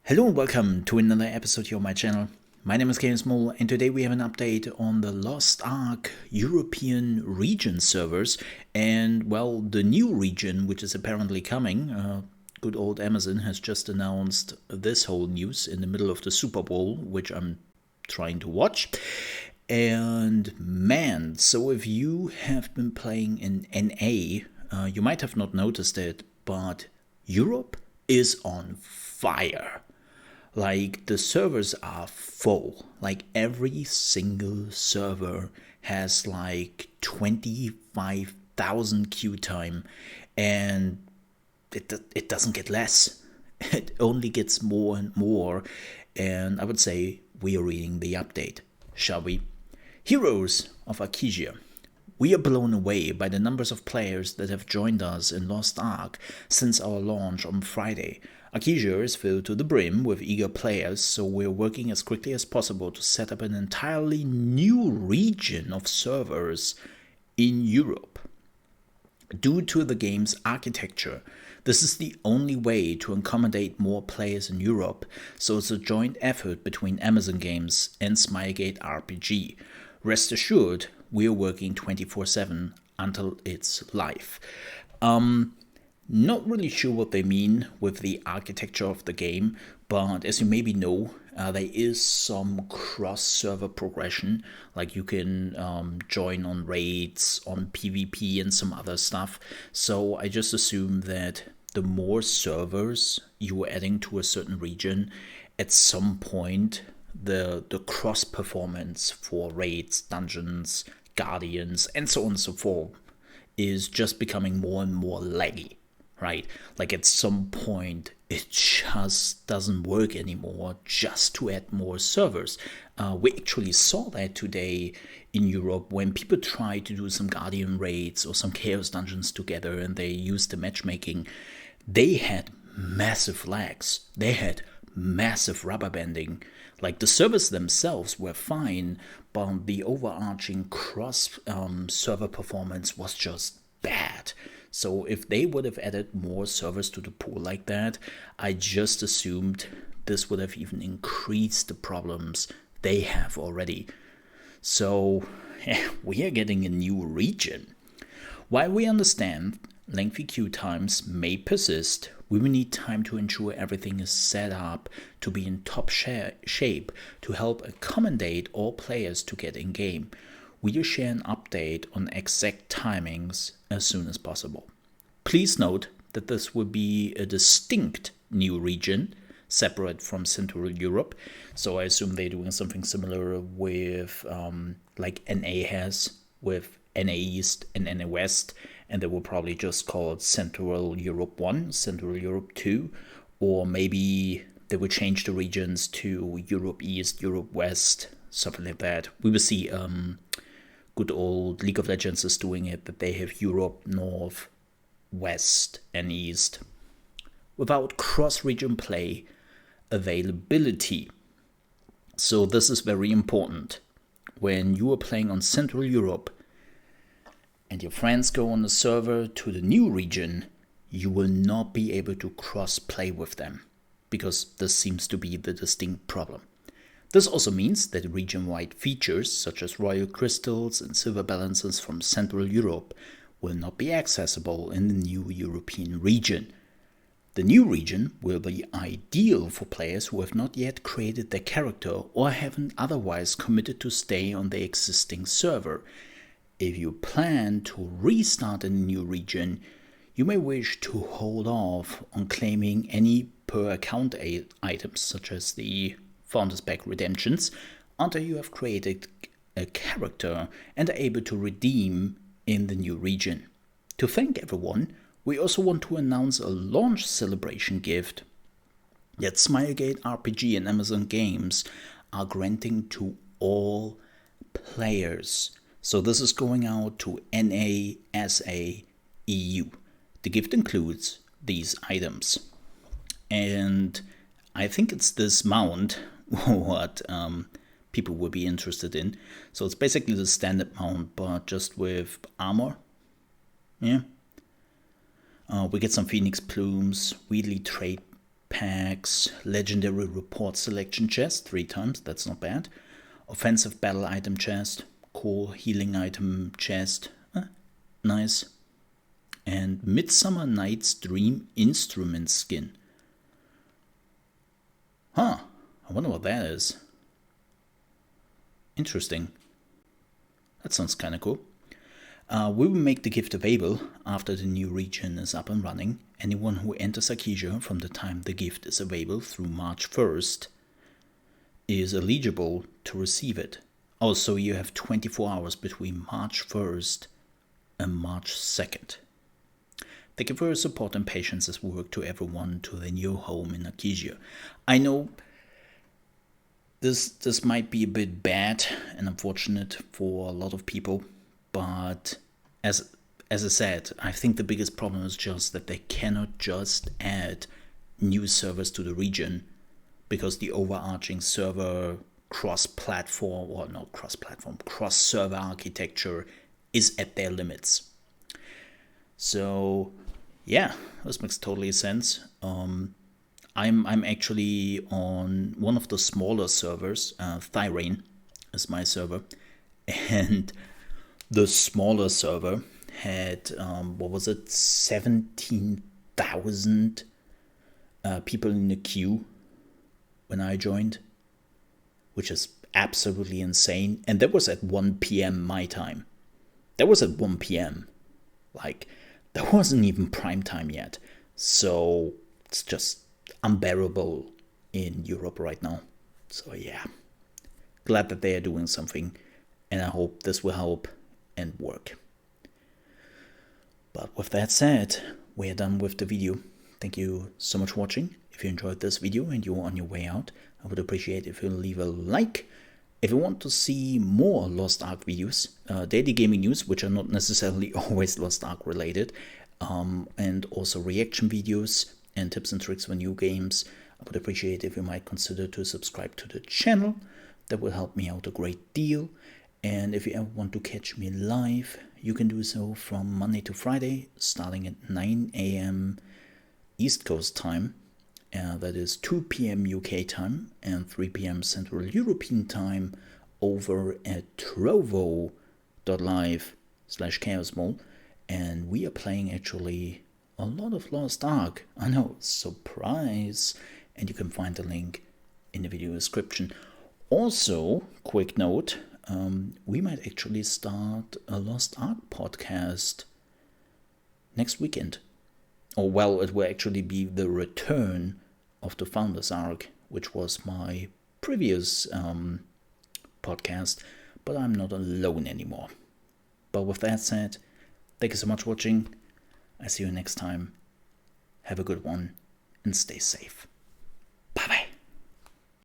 Hello and welcome to another episode here on my channel. My name is ChaosMole and today we have an update on the Lost Ark European region servers and, well, the new region which is apparently coming. Good old Amazon has just announced this whole news in the middle of the Super Bowl, which I'm trying to watch. And man, so if you have been playing in NA, you might have not noticed it, but Europe is on fire. Like, the servers are full. Like, every single server has like 25,000 queue time, and it doesn't get less. It only gets more and more, and I would say we are reading the update. Shall we? Heroes of Arkesia. We are blown away by the numbers of players that have joined us in Lost Ark since our launch on Friday. Arkesia is filled to the brim with eager players, so we're working as quickly as possible to set up an entirely new region of servers in Europe. Due to the game's architecture, this is the only way to accommodate more players in Europe, so it's a joint effort between Amazon Games and Smilegate RPG. Rest assured, we are working 24/7 until it's live. Not really sure what they mean with the architecture of the game, but as you maybe know, there is some cross-server progression, like you can join on raids, on PvP and some other stuff. So I just assume that the more servers you are adding to a certain region, at some point the cross performance for raids, dungeons, guardians, and so on and so forth is just becoming more and more laggy. Right? Like, at some point, it just doesn't work anymore just to add more servers. We actually saw that today in Europe when people tried to do some Guardian raids or some Chaos dungeons together and they used the matchmaking. They had massive lags. They had massive rubber banding. Like, the servers themselves were fine, but the overarching cross server performance was just bad. So if they would have added more servers to the pool like that, I just assumed this would have even increased the problems they have already. So we are getting a new region. While we understand lengthy queue times may persist, we will need time to ensure everything is set up to be in top shape to help accommodate all players to get in game. We'll share an update on exact timings as soon as possible. Please note that this will be a distinct new region, separate from Central Europe. So I assume they're doing something similar with, like NA has, with NA East and NA West, and they will probably just call it Central Europe 1, Central Europe 2, or maybe they will change the regions to Europe East, Europe West, something like that. We will see. Good old League of Legends is doing it, that they have Europe, North, West, and East. Without cross-region play availability. So this is very important. When you are playing on Central Europe and your friends go on the server to the new region, you will not be able to cross-play with them, because this seems to be the distinct problem. This also means that region-wide features such as royal crystals and silver balances from Central Europe will not be accessible in the new European region. The new region will be ideal for players who have not yet created their character or haven't otherwise committed to stay on the existing server. If you plan to restart in the new region, you may wish to hold off on claiming any per-account items such as the Founders Pack redemptions until you have created a character and are able to redeem in the new region. To thank everyone, we also want to announce a launch celebration gift that Smilegate RPG and Amazon Games are granting to all players. So this is going out to NA, SA, EU. The gift includes these items. And I think it's this mount what people will be interested in. So it's basically the standard mount, but just with armor. Yeah. We get some phoenix plumes, wheatly trait packs, legendary report selection chest 3 times, that's not bad. Offensive battle item chest, core healing item chest, nice. And Midsummer Night's Dream instrument skin. Huh, I wonder what that is. Interesting. That sounds kind of cool. We will make the gift available after the new region is up and running. Anyone who enters Arkesia from the time the gift is available through March 1st is eligible to receive it. Also, you have 24 hours between March 1st and March 2nd. Thank you for your support and patience as we work to everyone to their new home in Arkesia. I know this might be a bit bad and unfortunate for a lot of people, but as I said, I think the biggest problem is just that they cannot just add new servers to the region because the overarching server cross-platform, or not cross-platform, cross-server architecture is at their limits. So yeah, this makes totally sense. I'm actually on one of the smaller servers. Thyrane is my server, and the smaller server had 17,000 people in the queue when I joined, which is absolutely insane. And that was at 1 p.m. my time. That was at 1 p.m. Like, that wasn't even prime time yet. So it's just unbearable in Europe right now. So yeah, glad that they are doing something, and I hope this will help and work. But with that said, we are done with the video. Thank you so much for watching. If you enjoyed this video and you're on your way out, I would appreciate if you leave a like. If you want to see more Lost Ark videos, daily gaming news, which are not necessarily always Lost Ark related, and also reaction videos and tips and tricks for new games, I would appreciate if you might consider to subscribe to the channel. That will help me out a great deal. And if you ever want to catch me live, you can do so from Monday to Friday, starting at 9 a.m. East Coast time. That is 2 p.m. UK time and 3 p.m. Central European time over at trovo.live/ChaosMole. And we are playing actually a lot of Lost Ark. I know, surprise! And you can find the link in the video description. Also, quick note, we might actually start a Lost Ark podcast next weekend. Or well, it will actually be the return of the Founders Arc, which was my previous podcast, but I'm not alone anymore. But with that said, thank you so much for watching. I see you next time. Have a good one and stay safe.